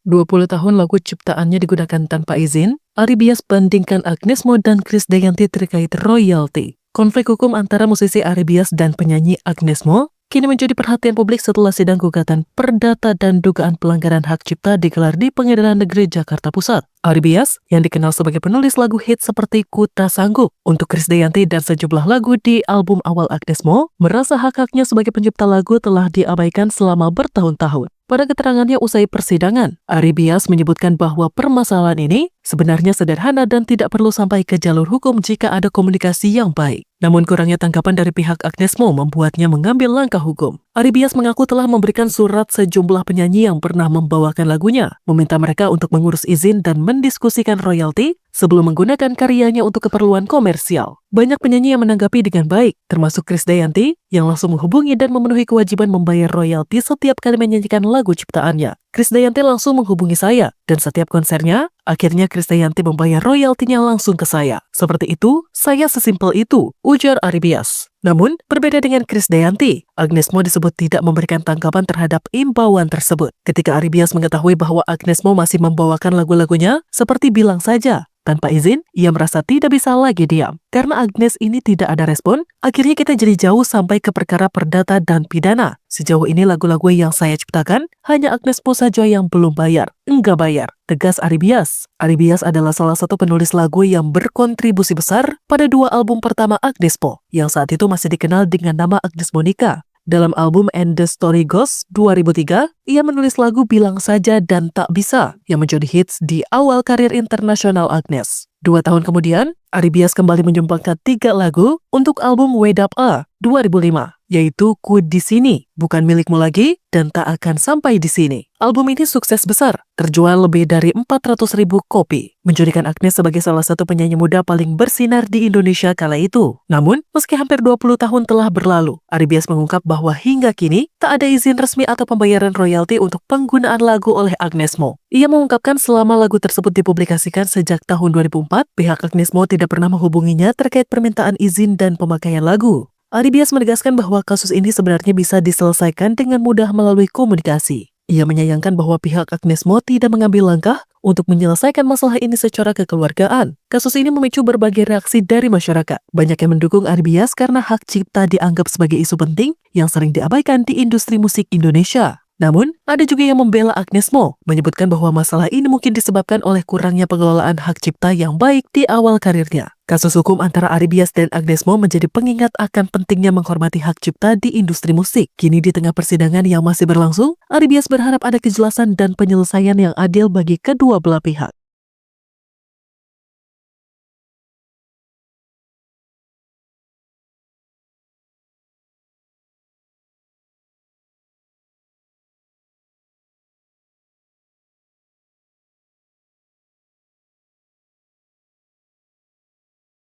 20 tahun lagu ciptaannya digunakan tanpa izin, Ari Bias bandingkan Agnes Mo dan Krisdayanti terkait royalti. Konflik hukum antara musisi Ari Bias dan penyanyi Agnes Mo kini menjadi perhatian publik setelah sidang gugatan perdata dan dugaan pelanggaran hak cipta digelar di Pengadilan Negeri Jakarta Pusat. Ari Bias, yang dikenal sebagai penulis lagu hit seperti Ku Tak Sanggup untuk Krisdayanti dan sejumlah lagu di album awal Agnes Mo, merasa hak-haknya sebagai pencipta lagu telah diabaikan selama bertahun-tahun. Pada keterangannya usai persidangan, Ari Bias menyebutkan bahwa permasalahan ini sebenarnya sederhana dan tidak perlu sampai ke jalur hukum jika ada komunikasi yang baik. Namun kurangnya tanggapan dari pihak Agnes Mo membuatnya mengambil langkah hukum. Ari Bias mengaku telah memberikan surat sejumlah penyanyi yang pernah membawakan lagunya, meminta mereka untuk mengurus izin dan mendiskusikan royalti sebelum menggunakan karyanya untuk keperluan komersial. Banyak penyanyi yang menanggapi dengan baik, termasuk Krisdayanti, yang langsung menghubungi dan memenuhi kewajiban membayar royalti setiap kali menyanyikan lagu ciptaannya. Krisdayanti langsung menghubungi saya, dan setiap konsernya, akhirnya Krisdayanti membayar royaltinya langsung ke saya. Seperti itu, saya sesimpel itu, ujar Ari Bias. Namun, berbeda dengan Krisdayanti, Agnes Mo disebut tidak memberikan tanggapan terhadap imbauan tersebut. Ketika Ari Bias mengetahui bahwa Agnes Mo masih membawakan lagu-lagunya, seperti Bilang Saja, tanpa izin, ia merasa tidak bisa lagi diam. Karena Agnes ini tidak ada respon, akhirnya kita jadi jauh sampai ke perkara perdata dan pidana. Sejauh ini lagu-lagu yang saya ciptakan, hanya Agnes Mo saja yang belum bayar. Enggak bayar, tegas Ari Bias. Ari Bias adalah salah satu penulis lagu yang berkontribusi besar pada 2 album pertama Agnes Mo, yang saat itu masih dikenal dengan nama Agnes Monica. Dalam album And the Story Goes 2003, ia menulis lagu Bilang Saja dan Tak Bisa yang menjadi hits di awal karir internasional Agnes. 2 tahun kemudian, Ari Bias kembali menyumbangkan 3 lagu untuk album Wait Up 2005, yaitu Ku Di Sini, Bukan Milikmu Lagi, dan Tak Akan Sampai Di Sini. Album ini sukses besar, terjual lebih dari 400.000 kopi, menjadikan Agnes sebagai salah satu penyanyi muda paling bersinar di Indonesia kala itu. Namun, meski hampir 20 tahun telah berlalu, Ari Bias mengungkap bahwa hingga kini tak ada izin resmi atau pembayaran royalti untuk penggunaan lagu oleh Agnes Mo. Ia mengungkapkan selama lagu tersebut dipublikasikan sejak tahun 2004, pihak Agnes Mo tidak pernah menghubunginya terkait permintaan izin dan pemakaian lagu. Ari Bias menegaskan bahwa kasus ini sebenarnya bisa diselesaikan dengan mudah melalui komunikasi. Ia menyayangkan bahwa pihak Agnes Mo tidak mengambil langkah untuk menyelesaikan masalah ini secara kekeluargaan. Kasus ini memicu berbagai reaksi dari masyarakat. Banyak yang mendukung Ari Bias karena hak cipta dianggap sebagai isu penting yang sering diabaikan di industri musik Indonesia. Namun, ada juga yang membela Agnes Mo, menyebutkan bahwa masalah ini mungkin disebabkan oleh kurangnya pengelolaan hak cipta yang baik di awal karirnya. Kasus hukum antara Ari Bias dan Agnes Mo menjadi pengingat akan pentingnya menghormati hak cipta di industri musik. Kini di tengah persidangan yang masih berlangsung, Ari Bias berharap ada kejelasan dan penyelesaian yang adil bagi kedua belah pihak.